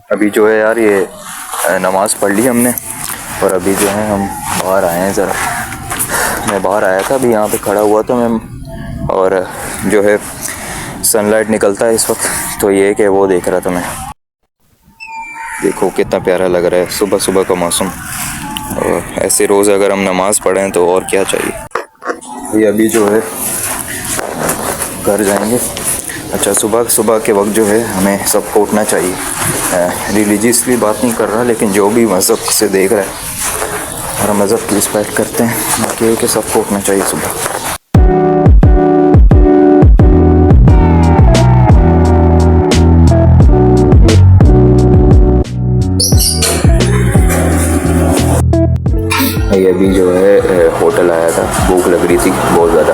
अभी जो है यार ये नमाज़ पढ़ ली हमने और अभी जो है हम बाहर आए हैं ज़रा। मैं बाहर आया था, अभी यहाँ पे खड़ा हुआ था मैं, और जो है सनलाइट निकलता है इस वक्त, तो ये कि वो देख रहा था मैं। देखो कितना प्यारा लग रहा है सुबह सुबह का मौसम। और ऐसे रोज़ अगर हम नमाज़ पढ़ें तो और क्या चाहिए। ये अभी जो है घर जाएंगे। अच्छा, सुबह सुबह के वक्त जो है हमें सबको उठना चाहिए। रिलीजियसली बात नहीं कर रहा, लेकिन जो भी मज़हब से देख रहा है और मज़हब की रिस्पेक्ट करते हैं, बाकी कि सबको उठना चाहिए सुबह। ये अभी जो है होटल आया था, भूख लग रही थी बहुत ज़्यादा,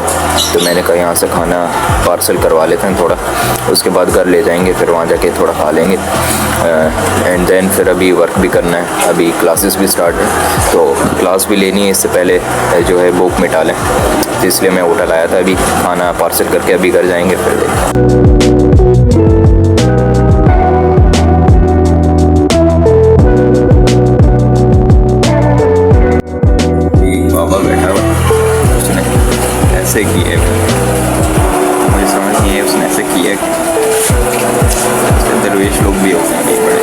तो मैंने कहा यहाँ से खाना पार्सल करवा लेते हैं थोड़ा, उसके बाद घर ले जाएंगे, फिर वहाँ जाके थोड़ा खा लेंगे। एंड देन फिर अभी वर्क भी करना है, अभी क्लासेस भी स्टार्ट है, तो क्लास भी लेनी है, इससे पहले जो है भूख मिटा लें, तो इसलिए मैं होटल आया था। अभी खाना पार्सल करके अभी घर जाएंगे फिर देखें। ऐसे किए, मुझे समझ नहीं है उसने ऐसे किया कि दरवेश लोग भी होते हैं बड़े।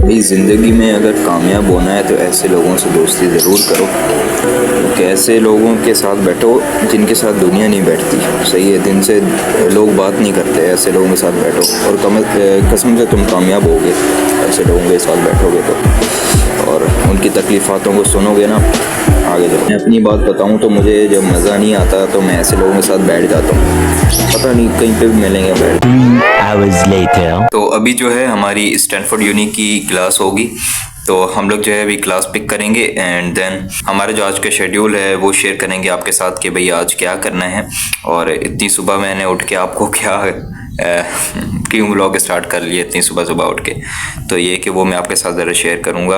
भाई ज़िंदगी में अगर कामयाब होना है तो ऐसे लोगों से दोस्ती ज़रूर करो, क्योंकि ऐसे लोगों के साथ बैठो जिनके साथ दुनिया नहीं बैठती। सही है, दिन से लोग बात नहीं करते, ऐसे लोगों के साथ बैठो और कसम से तुम कामयाब होगे ऐसे लोगों के साथ बैठोगे तो, और उनकी तकलीफ़ातों को सुनोगे ना आगे जब। मैं अपनी बात बताऊं तो मुझे जब मज़ा नहीं आता तो मैं ऐसे लोगों के साथ बैठ जाता हूँ, पता नहीं कहीं पे भी मिलेंगे बैठ। 3 hours later। तो अभी जो है हमारी स्टैनफोर्ड यूनी की क्लास होगी, तो हम लोग जो है अभी क्लास पिक करेंगे एंड देन हमारा जो आज का शेड्यूल है वो शेयर करेंगे आपके साथ कि भाई आज क्या करना है। और इतनी सुबह मैंने उठ के आपको क्या क्यों व्लॉग स्टार्ट कर लिए इतनी सुबह सुबह उठ के, तो ये कि वो मैं आपके साथ ज़रा शेयर करूँगा।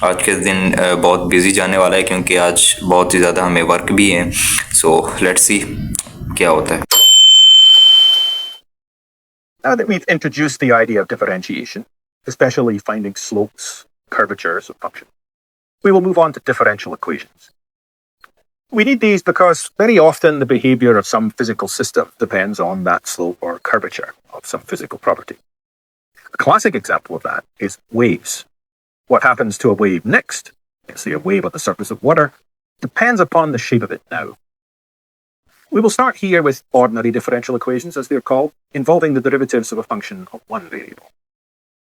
आज के दिन बहुत बिजी जाने वाला है, क्योंकि आज बहुत ही ज़्यादा हमें वर्क भी है। सो लेट्स सी क्या होता है। Now that we've introduced the idea of differentiation, especially finding slopes, curvatures of functions, we will move on to differential equations. We need these because very often the behavior of some physical system depends on that slope or curvature of some physical property. A classic example of that is waves. What happens to a wave next, let's say a wave on the surface of water, depends upon the shape of it now. We will start here with ordinary differential equations, as they're called, involving the derivatives of a function of one variable.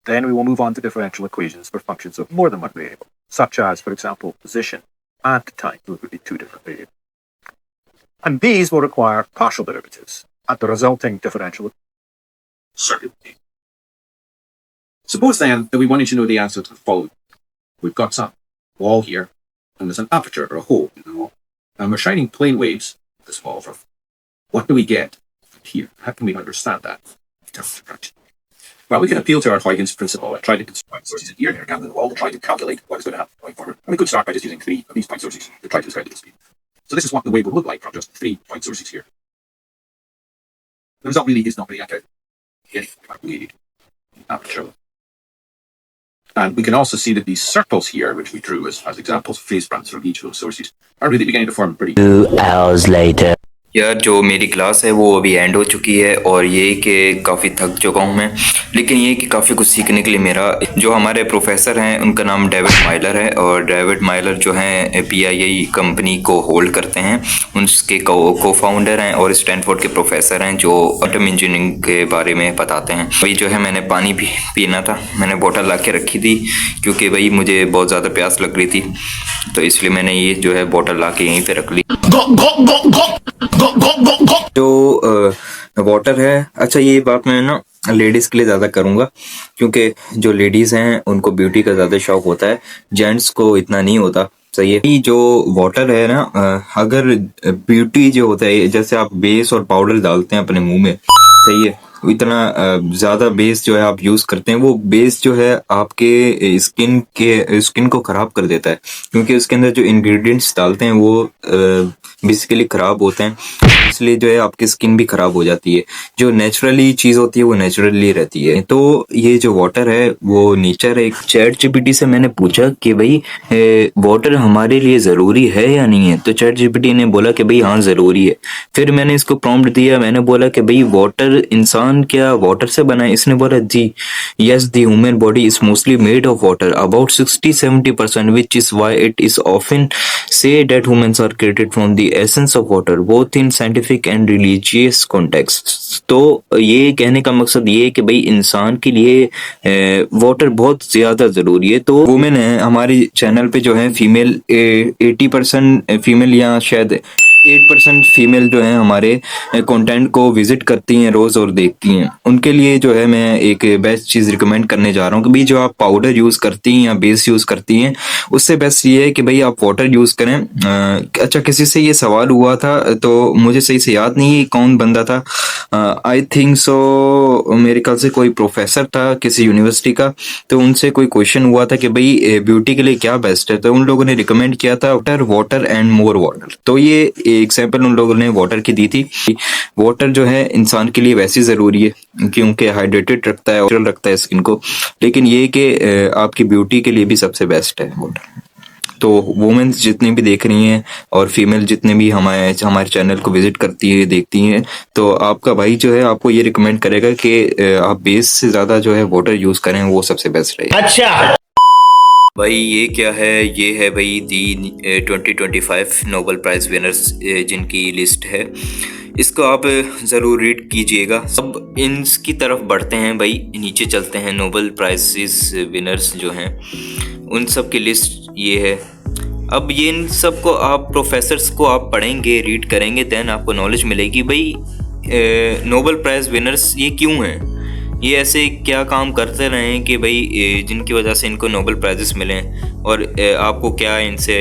Then we will move on to differential equations for functions of more than one variable, such as, for example, position and time. Those would be two different variables. And these will require partial derivatives at the resulting differential circuit. Suppose then that we wanted to know the answer to the following. We've got some wall here, and there's an aperture or a hole in the wall, and we're shining plane waves at this wall from. What do we get here? How can we understand that? Well, we can appeal to our Huygens principle and try to construct sources here and down the wall to try to calculate what is going to happen going forward. And we could start by just using 3 of these point sources to try to describe the speed. So this is what the wave would look like from just 3 point sources here. The result really is not very accurate. Aperture. And we can also see that these circles here, which we drew as examples of phase brands from each of those sources, are really beginning to form pretty. 2 hours later। यार जो मेरी class है वो अभी and हो चुकी है, और ये कि काफ़ी थक चुका हूँ मैं, लेकिन ये कि काफ़ी कुछ सीखने के लिए मेरा जो हमारे प्रोफेसर हैं उनका नाम डेविड माइलर है, और डेविड माइलर जो हैं PII कंपनी को होल्ड करते हैं, उनके को फाउंडर हैं और स्टैनफोर्ड के प्रोफेसर हैं जो एटम इंजीनियरिंग के बारे में बताते हैं। भाई जो है मैंने पानी भी पीना था, मैंने बोतल ला के रखी थी क्योंकि भाई मुझे बहुत ज़्यादा प्यास लग रही थी, तो इसलिए मैंने ये जो है बोतल ला के यहीं पर रख ली। जो वाटर है, अच्छा ये बात मैं ना लेडीज़ के लिए ज़्यादा करूँगा, क्योंकि जो लेडीज़ हैं उनको ब्यूटी का ज़्यादा शौक होता है, जेंट्स को इतना नहीं होता। सही है, जो वाटर है ना, अगर ब्यूटी जो होता है, जैसे आप बेस और पाउडर डालते हैं अपने मुंह में, सही है, इतना ज़्यादा बेस जो है आप यूज़ करते हैं, वो बेस जो है आपके स्किन को ख़राब कर देता है, क्योंकि उसके अंदर जो इंग्रेडिएंट्स डालते हैं वो बेसिकली ख़राब होते हैं। इसलिए जो है आपकी स्किन भी खराब हो जाती है। जो नेचुरली चीज होती है वो नेचुरली रहती है। तो ये जो वाटर है वो नेचर है। चैट जीपीटी से मैंने पूछा कि भाई वाटर हमारे लिए जरूरी है या नहीं है, तो चैट जीपीटी ने बोला कि भाई हाँ जरूरी है। फिर मैंने इसको प्रॉम्प्ट दिया, मैंने बोला कि भाई वाटर, इंसान क्या वाटर से बना है? इसने बोला जी yes, the human body is mostly made of water about 60-70%, which is why it is often say that humans are created from the essence of water both in scientific and religious contexts। तो ये कहने का मकसद ये है कि भाई इंसान के लिए वाटर बहुत ज्यादा जरूरी है। तो वुमेन है हमारे चैनल पे जो है फीमेल 80% फीमेल या शायद 8% फीमेल जो है हमारे कंटेंट को विजिट करती हैं रोज और देखती हैं। उनके लिए जो है मैं एक बेस्ट चीज रिकमेंड करने जा रहा हूँ कि भाई जो आप पाउडर यूज करती हैं या बेस यूज करती हैं उससे बेस्ट ये है कि भाई आप वाटर यूज करें। अच्छा, किसी से ये सवाल हुआ था तो मुझे सही से याद नहीं कौन बंदा था, आई थिंक सो मेरे ख्याल से कोई प्रोफेसर था किसी यूनिवर्सिटी का। तो उनसे कोई क्वेश्चन हुआ था कि भाई ब्यूटी के लिए क्या बेस्ट है, तो उन लोगों ने रिकमेंड किया था वाटर एंड मोर वाटर। तो ये एग्जाम्पल उन लोगों ने वाटर की दी थी। वाटर जो है इंसान के लिए वैसे जरूरी है क्योंकि हाइड्रेटेड रखता है और रखता है स्किन को, लेकिन ये कि आपकी ब्यूटी के लिए भी सबसे बेस्ट है वाटर। तो वुमेन्स जितनी भी देख रही हैं और फीमेल जितने भी हमारे चैनल को विजिट करती है देखती हैं, तो आपका भाई जो है आपको ये रिकमेंड करेगा कि आप बेस से ज्यादा जो है वाटर यूज करें, वो सबसे बेस्ट रहेगा। अच्छा भाई ये क्या है? ये है भाई दी 2025 नोबेल प्राइज विनर्स जिनकी लिस्ट है। इसको आप ज़रूर रीड कीजिएगा। अब इनकी तरफ बढ़ते हैं भाई, नीचे चलते हैं। नोबेल प्राइजेस विनर्स जो हैं उन सब की लिस्ट ये है। अब ये इन सब को आप प्रोफेसर्स को आप पढ़ेंगे, रीड करेंगे, देन आपको नॉलेज मिलेगी भाई नोबेल प्राइज विनर्स ये क्यों हैं, ये ऐसे क्या काम करते रहे हैं कि भाई जिनकी वजह से इनको नोबेल प्राइजेस मिले, और आपको क्या इनसे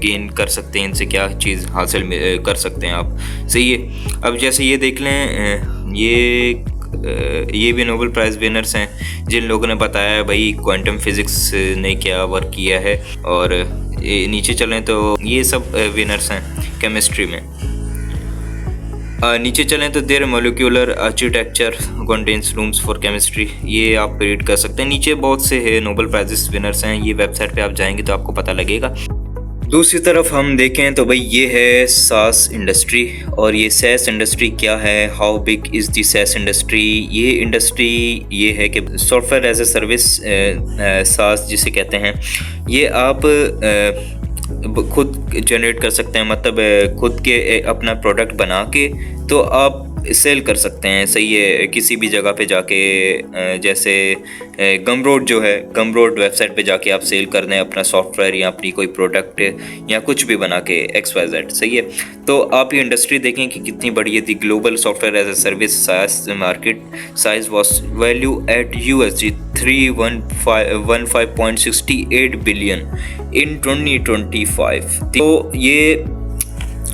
गेन कर सकते हैं, इनसे क्या चीज़ हासिल कर सकते हैं आप। सही है। अब जैसे ये देख लें, ये भी नोबेल प्राइज़ विनर्स हैं जिन लोगों ने बताया भाई क्वांटम फिज़िक्स ने क्या वर्क किया है। और नीचे चलें तो ये सब विनर्स हैं केमिस्ट्री में। नीचे चलें तो there molecular architecture contains rooms for chemistry, ये आप रीड कर सकते हैं। नीचे बहुत से है नोबेल प्राइजेस विनर्स हैं, ये वेबसाइट पे आप जाएंगे तो आपको पता लगेगा। दूसरी तरफ हम देखें तो भाई ये है सास इंडस्ट्री, और ये सैस इंडस्ट्री क्या है, how big is the SaaS industry. ये इंडस्ट्री ये है कि सॉफ्टवेयर एज ए सर्विस, सास जिसे कहते हैं, ये आप खुद जनरेट कर सकते हैं, मतलब खुद के अपना प्रोडक्ट बना के तो आप सेल कर सकते हैं। सही है। किसी भी जगह पे जाके, जैसे गमरोड जो है, गमरोड वेबसाइट पे जाके आप सेल कर दें अपना सॉफ्टवेयर या अपनी कोई प्रोडक्ट या कुछ भी बना के XYZ। सही है। तो आप ये इंडस्ट्री देखें कि कितनी बड़ी है। The global software as a service SaaS market size was value at USD 315.68 billion in 2025। तो ये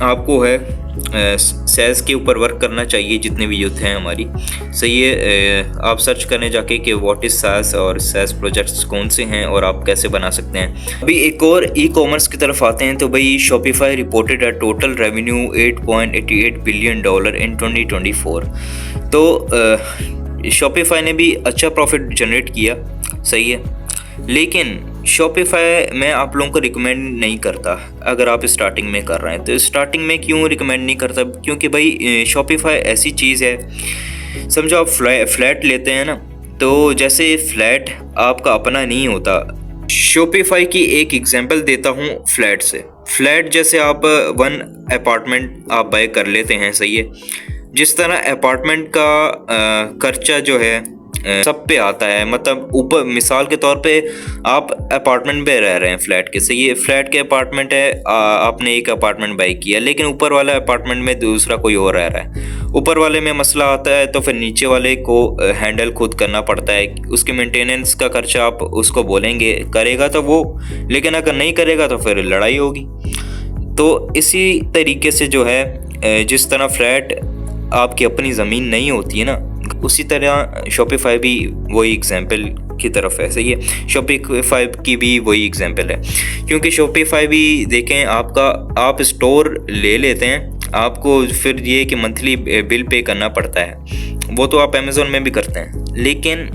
आपको है सैस के ऊपर वर्क करना चाहिए जितने भी यूथ हैं हमारी। सही है। आप सर्च करने जाके कि व्हाट इज सैस और सैस प्रोजेक्ट्स कौन से हैं और आप कैसे बना सकते हैं। अभी एक और ई कॉमर्स की तरफ आते हैं तो भाई Shopify reported a total revenue $8.88 billion in 2024। तो शॉपिफाई ने भी अच्छा प्रॉफिट जनरेट किया। सही है। लेकिन शॉपिफाई मैं आप लोगों को रिकमेंड नहीं करता अगर आप स्टार्टिंग में कर रहे हैं। तो स्टार्टिंग में क्यों रिकमेंड नहीं करता? क्योंकि भाई शॉपिफाई ऐसी चीज़ है, समझो आप फ्लैट लेते हैं ना, तो जैसे फ्लैट आपका अपना नहीं होता। शॉपिफाई की एक एग्जांपल देता हूँ फ्लैट से। फ्लैट जैसे आप 1 अपार्टमेंट आप बाय कर लेते हैं। सही है। जिस तरह अपार्टमेंट का खर्चा जो है सब पे आता है, मतलब ऊपर मिसाल के तौर पे आप अपार्टमेंट में रह रहे हैं फ्लैट के। सही है। फ्लैट के अपार्टमेंट है, आपने एक अपार्टमेंट बाई किया, लेकिन ऊपर वाला अपार्टमेंट में दूसरा कोई और रह रहा है। ऊपर वाले में मसला आता है तो फिर नीचे वाले को हैंडल खुद करना पड़ता है। उसके मेंटेनेंस का खर्चा आप उसको बोलेंगे करेगा तो वो, लेकिन अगर नहीं करेगा तो फिर लड़ाई होगी। तो इसी तरीके से जो है, जिस तरह फ्लैट आपकी अपनी ज़मीन नहीं होती है ना, उसी तरह शॉपिफाई भी वही एग्जांपल की तरफ है। सही है। शॉपिफाई की भी वही एग्जांपल है, क्योंकि शॉपिफाई भी देखें आप स्टोर ले लेते हैं, आपको फिर ये कि मंथली बिल पे करना पड़ता है, वो तो आप अमेज़ोन में भी करते हैं, लेकिन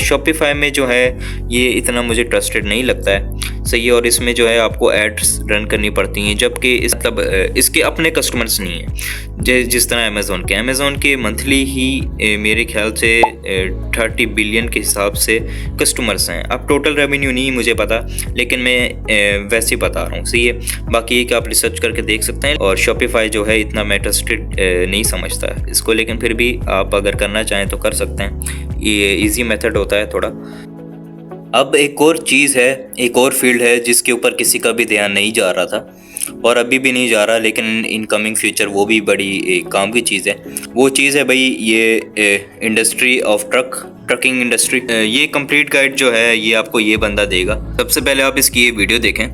शॉपिफाई में जो है ये इतना मुझे ट्रस्टेड नहीं लगता है सही है। और इसमें जो है आपको एड्स रन करनी पड़ती हैं, जबकि मतलब इसके अपने कस्टमर्स नहीं हैं जिस तरह अमेज़ोन के मंथली ही मेरे ख्याल से 30 बिलियन के हिसाब से कस्टमर्स हैं। अब टोटल रेवेन्यू नहीं मुझे पता, लेकिन मैं वैसे ही बता रहा हूँ सही है। बाकी ये कि आप रिसर्च करके देख सकते हैं। और शॉपिफाई जो है इतना मैं ट्रस्टेड नहीं समझता इसको, लेकिन फिर भी आप अगर करना चाहें तो कर सकते हैं, ये इजी मेथड होता है थोड़ा। अब एक और चीज़ है, एक और फील्ड है जिसके ऊपर किसी का भी ध्यान नहीं जा रहा था और अभी भी नहीं जा रहा, लेकिन इनकमिंग फ्यूचर वो भी बड़ी काम की चीज़ है। वो चीज़ है भाई ये इंडस्ट्री ऑफ ट्रकिंग इंडस्ट्री। ये कंप्लीट गाइड जो है ये आपको ये बंदा देगा। सबसे पहले आप इसकी ये वीडियो देखें,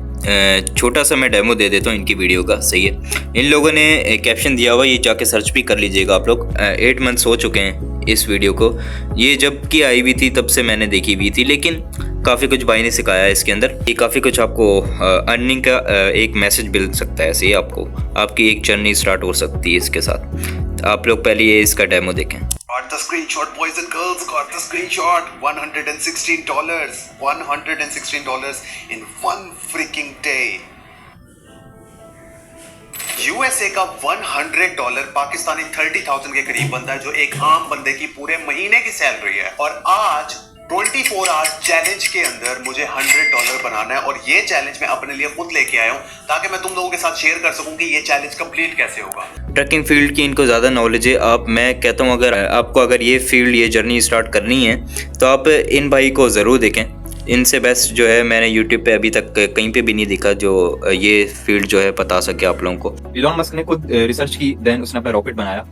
छोटा सा मैं डेमो दे देता हूँ इनकी वीडियो का सही है। इन लोगों ने कैप्शन दिया हुआ, ये जाके सर्च भी कर लीजिएगा आप लोग। 8 मंथ्स हो चुके हैं इस वीडियो को, ये जब की आई हुई थी तब से मैंने देखी हुई थी, लेकिन काफ़ी कुछ भाई ने सिखाया है इसके अंदर। ये काफ़ी कुछ आपको अर्निंग का एक मैसेज मिल सकता है ऐसे ही, आपको आपकी एक जर्नी स्टार्ट हो सकती है इसके साथ। आप लोग पहले ये इसका डेमो देखें। Got the screenshot, boys and girls. Got the screenshot. $116. $116 in one freaking day. USA का $100 पाकिस्तानी 30,000 के करीब बनता है, जो एक आम बंदे की पूरे महीने की सैलरी है। और आज 24 आवर्स चैलेंज के अंदर मुझे $100 बनाना है, और ये चैलेंज मैं अपने लिए खुद लेके आया हूँ ताकि मैं तुम लोगों के साथ शेयर कर सकूं कि ये चैलेंज कंप्लीट कैसे होगा। ट्रकिंग फील्ड की इनको ज़्यादा नॉलेज है। मैं कहता हूँ अगर आपको ये फील्ड, ये जर्नी स्टार्ट करनी है तो आप इन भाई को ज़रूर देखें। इनसे बेस्ट जो है मैंने यूट्यूब पे अभी तक कहीं पे भी नहीं दिखा जो ये फील्ड जो है बता सके आप लोगों को। इलॉन मस्क ने खुद रिसर्च की, देन उसने अपना रॉकेट बनाया।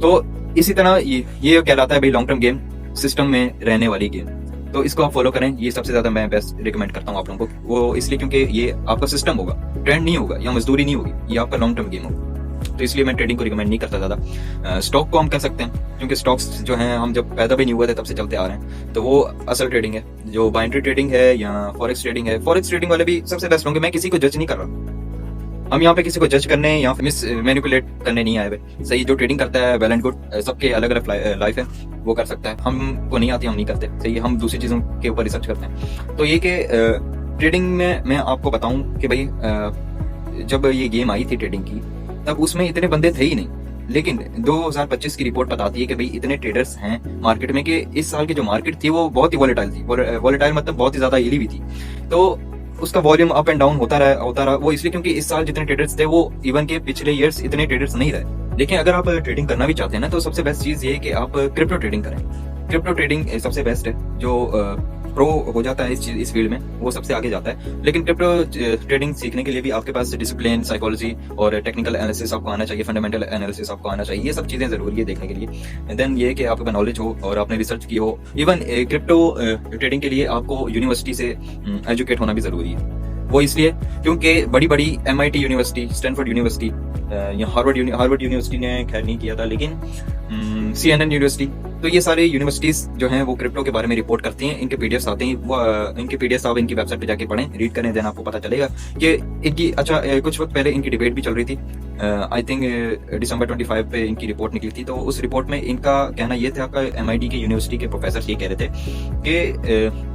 तो इसी तरह ये कहलाता है भाई लॉन्ग टर्म गेम, सिस्टम में रहने वाली गेम। तो इसको आप फॉलो करें, ये सबसे ज्यादा मैं बेस्ट रिकमेंड करता हूँ आप लोगों को। वो इसलिए क्योंकि ये आपका सिस्टम होगा, ट्रेंड नहीं होगा या मजदूरी नहीं होगी, ये आपका लॉन्ग टर्म गेम होगा। तो इसलिए मैं ट्रेडिंग को रिकमेंड नहीं करता ज्यादा। स्टॉक को हम कह सकते हैं, क्योंकि स्टॉक्स जो हैं हम जब पैदा भी नहीं हुए थे तब से चलते आ रहे हैं, तो वो असल ट्रेडिंग है। जो बाइनरी ट्रेडिंग है या फॉरेक्स ट्रेडिंग है, फॉरेक्स ट्रेडिंग वाले भी सबसे बेस्ट होंगे। मैं किसी को जज नहीं कर रहा, हम यहाँ पे किसी को जज करने या मिस मैनिपुलेट करने नहीं आए हुए सही। जो ट्रेडिंग करता है वेल एंड गुड, सबके अलग अलग लाइफ है, वो कर सकता है। हमको नहीं आती, हम नहीं करते सही, हम दूसरी चीजों के ऊपर रिसर्च करते हैं। तो ये कि ट्रेडिंग में मैं आपको बताऊं कि भाई जब ये गेम आई थी ट्रेडिंग की, तब उसमें इतने बंदे थे ही नहीं, लेकिन 2025 की रिपोर्ट बताती है कि भाई इतने ट्रेडर्स हैं मार्केट में कि इस साल की जो मार्केट थी वो बहुत ही वॉलेटाइल थी। वॉलेटाइल मतलब बहुत ही ज्यादा हिली हुई थी। तो उसका वॉल्यूम अप एंड डाउन होता रहा। वो इसलिए क्योंकि इस साल जितने ट्रेडर्स थे वो इवन के पिछले ईयर्स इतने ट्रेडर्स नहीं रहे। लेकिन अगर आप ट्रेडिंग करना भी चाहते हैं ना, तो सबसे बेस्ट चीज ये है कि आप क्रिप्टो ट्रेडिंग करें। क्रिप्टो ट्रेडिंग सबसे बेस्ट है। जो प्रो हो जाता है इस फील्ड में, वो सबसे आगे जाता है। लेकिन क्रिप्टो ट्रेडिंग सीखने के लिए भी आपके पास डिसिप्लिन, साइकोलॉजी और टेक्निकल एनालिसिस आपको आना चाहिए, फंडामेंटल एनालिसिस आपको आना चाहिए। ये सब चीजें जरूरी है देखने के लिए। देन ये कि आपके पास नॉलेज हो और आपने रिसर्च की हो। इवन क्रिप्टो ट्रेडिंग के लिए आपको यूनिवर्सिटी से एजुकेट होना भी जरूरी है। वो इसलिए क्योंकि बड़ी बड़ी MIT यूनिवर्सिटी, स्टैनफोर्ड यूनिवर्सिटी या हार्वर्ड यूनिवर्सिटी ने खैर नहीं किया था, लेकिन CNN यूनिवर्सिटी, तो ये सारे यूनिवर्सिटीज जो हैं वो क्रिप्टो के बारे में रिपोर्ट करती हैं। इनके PDFs आते हैं, वो इनके PDFs आप इनकी वेबसाइट पे जाके पढ़ें, रीड करें, देन आपको पता चलेगा कि इनकी कुछ वक्त पहले इनकी डिबेट भी चल रही थी। आई थिंक December 25 पे इनकी रिपोर्ट निकली थी। तो उस रिपोर्ट में इनका कहना ये था कि MIT के यूनिवर्सिटी के प्रोफेसर ये कह रहे थे कि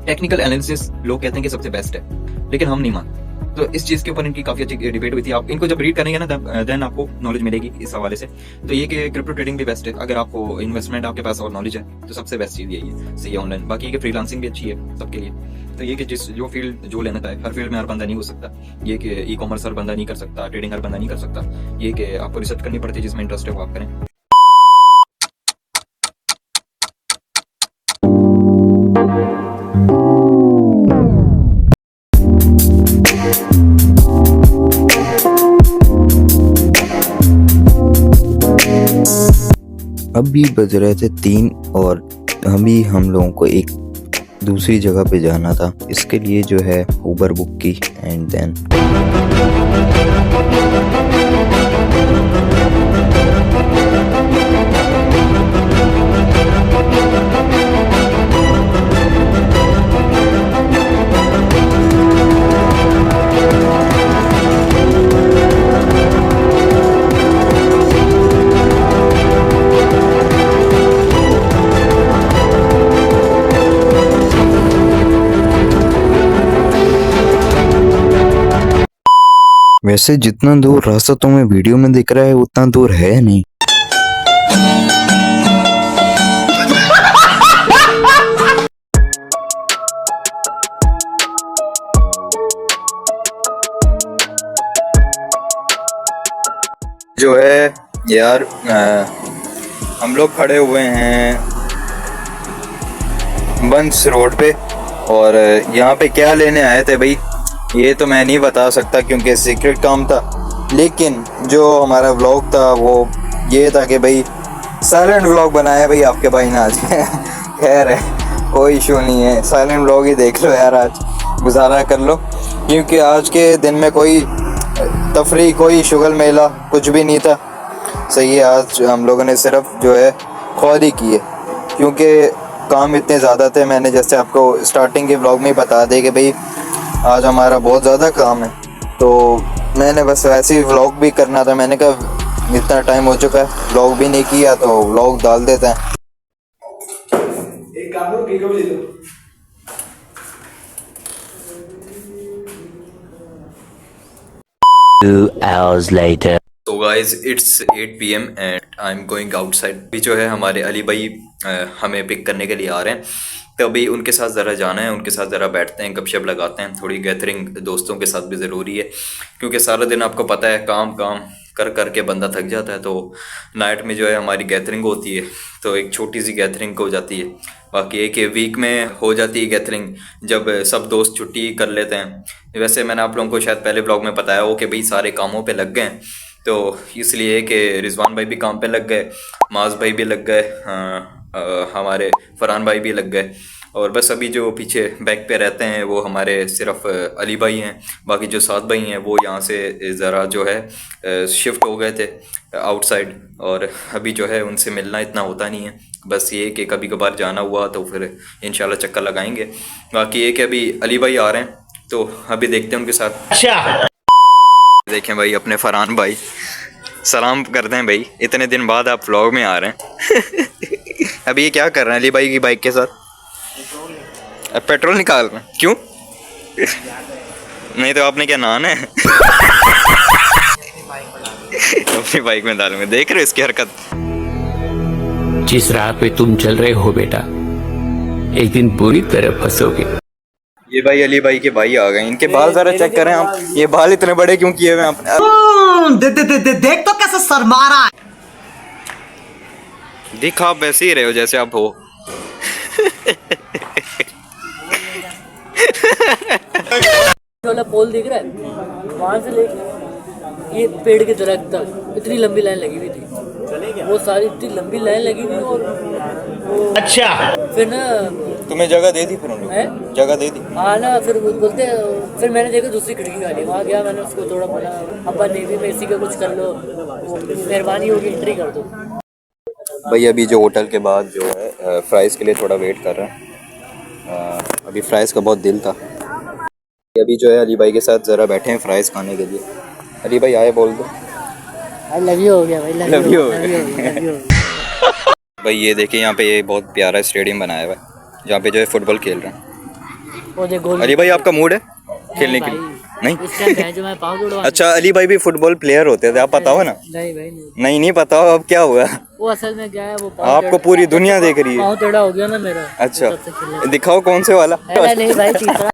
टेक्निकल एनालिसिस लोग कहते हैं कि सबसे बेस्ट है, लेकिन हम नहीं मानते। तो इस चीज के ऊपर इनकी काफी अच्छी डिबेट हुई थी। आप इनको जब रीड करेंगे ना, देन आपको नॉलेज मिलेगी इस हवाले से। तो ये कि क्रिप्टो ट्रेडिंग भी बेस्ट है। अगर आपको इन्वेस्टमेंट आपके पास और नॉलेज है तो सबसे बेस्ट चीज यही है सही, ऑनलाइन। बाकी ये कि फ्रीलांसिंग भी अच्छी है सबके लिए। तो ये कि जो फील्ड जो लेना चाहे, हर फील्ड में हर बंदा नहीं हो सकता। ये कि ई-कॉमर्स हर बंदा नहीं कर सकता, ट्रेडिंग हर बंदा नहीं कर सकता। ये कि आपको रिसर्च करनी पड़ती है, जिसमें इंटरेस्ट है वो आप करें। अभी बज रहे थे 3 और हम लोगों को एक दूसरी जगह पे जाना था। इसके लिए जो है उबर बुक की एंड देन वैसे जितना दूर रास्ता तुम्हें वीडियो में दिख रहा है उतना दूर है नहीं। जो है यार हम लोग खड़े हुए हैं बंस रोड पे और यहाँ पे क्या लेने आए थे भाई ये तो मैं नहीं बता सकता क्योंकि सीक्रेट काम था, लेकिन जो हमारा व्लॉग था वो ये था कि भाई साइलेंट व्लॉग बनाया भाई आपके भाई ने आज। खैर है कोई इशू नहीं है, साइलेंट व्लॉग ही देख लो यार, आज गुजारा कर लो क्योंकि आज के दिन में कोई तफरी कोई शुगल मेला कुछ भी नहीं था। सही है, आज हम लोगों ने सिर्फ जो है खुद ही की है क्योंकि काम इतने ज़्यादा थे। मैंने जैसे आपको स्टार्टिंग के व्लॉग में ही बता दे कि भाई आज हमारा बहुत ज़्यादा काम है, तो मैंने बस वैसे ही व्लॉग भी करना था। मैंने कहा इतना टाइम हो चुका है व्लॉग भी नहीं किया तो व्लॉग डाल देते हैं। एक काम करो, पीको ले लो। Two hours later. तो guys it's 8 PM and I am going outside. अभी जो है हमारे अली भाई हमें पिक करने के लिए आ रहे हैं, तो अभी उनके साथ ज़रा जाना है, उनके साथ ज़रा बैठते हैं, गपशप लगाते हैं, थोड़ी गैदरिंग दोस्तों के साथ भी ज़रूरी है क्योंकि सारा दिन आपको पता है काम काम कर कर के बंदा थक जाता है। तो नाइट में जो है हमारी गैदरिंग होती है, तो एक छोटी सी गैदरिंग हो जाती है। बाकी एक वीक में हो जाती है गैदरिंग जब सब दोस्त छुट्टी कर लेते हैं। वैसे मैंने आप लोगों को शायद पहले ब्लॉग में बताया हो कि भाई सारे कामों पे लग गए हैं, तो इसलिए कि रिजवान भाई भी काम पे लग गए, माज भाई भी लग गए, हमारे फरहान भाई भी लग गए, और बस अभी जो पीछे बैक पे रहते हैं वो हमारे सिर्फ अली भाई हैं। बाकी जो 7 भाई हैं वो यहाँ से ज़रा जो है शिफ्ट हो गए थे आउटसाइड, और अभी जो है उनसे मिलना इतना होता नहीं है। बस ये कि कभी कभार जाना हुआ तो फिर इंशाल्लाह चक्कर लगाएंगे। बाकी ये कि अभी अली भाई आ रहे हैं तो अभी देखते हैं उनके साथ। अच्छा देखें भाई अपने फरहान भाई, सलाम करते हैं भाई, इतने दिन बाद आप व्लॉग में आ रहे हैं। अभी ये क्या कर रहे हैं अली भाई की बाइक के साथ? अब पेट्रोल निकाल रहे हैं, क्यों? नहीं तो आपने क्या नहाना है? अपनी बाइक में डालूंगा। देख रहे हो इसकी हरकत? जिस राह पे तुम चल रहे हो बेटा, एक दिन बुरी तरह फंसोगे। ये भाई अली भाई के भाई आ गए, इनके बाल जरा चेक करें आप, ये बाल इतने बड़े क्यों किए हुए आपने? देख तो कैसे शर्मा रहा है। दिख आप वैसे ही रहे हो जैसे आप हो। वाला पोल दिख रहा है, वहां से लेके ये पेड़ के दरख्त तक इतनी लंबी लाइन लगी हुई थी, वो सारी इतनी लंबी लाइन लगी हुई। और अच्छा फिर ना तुम्हें जगह दे दी फिर उन्होंने? जगह दे दी हाँ ना, फिर बोलते फिर मैंने देखा दूसरी खिड़की वाली, वहाँ गया, मैंने उसको थोड़ा बोला अब्बा नेवी में इसी का कुछ कर लो, मेहरबानी होगी एंट्री कर दो। भाई अभी जो होटल के बाद जो है फ्राइज़ के लिए थोड़ा वेट कर रहे हैं। अभी फ्राइज़ का बहुत दिल था। अभी जो है अली भाई के साथ ज़रा बैठे हैं फ्राइज़ खाने के लिए। अली भाई आए बोल दो। आई लव यू हो गया भाई, लव यू हो गया। भाई ये देखिए यहाँ पे ये बहुत प्यारा स्टेडियम बनाया हुआ है जहाँ पे जो है फुटबॉल खेल रहे हैं। अली भाई आपका मूड है खेलने के लिए? नहीं जो मैं पाँव तोड़वा। अच्छा अली भाई भी फुटबॉल प्लेयर होते थे, आप पता हो ना? नहीं भाई नहीं पता हो, अब क्या हुआ? वो असल में क्या है, वो आपको पूरी दुनिया देख रही है। पाँव टेढ़ा हो गया ना मेरा। अच्छा दिखाओ कौन से वाला? नहीं भाई तीसरा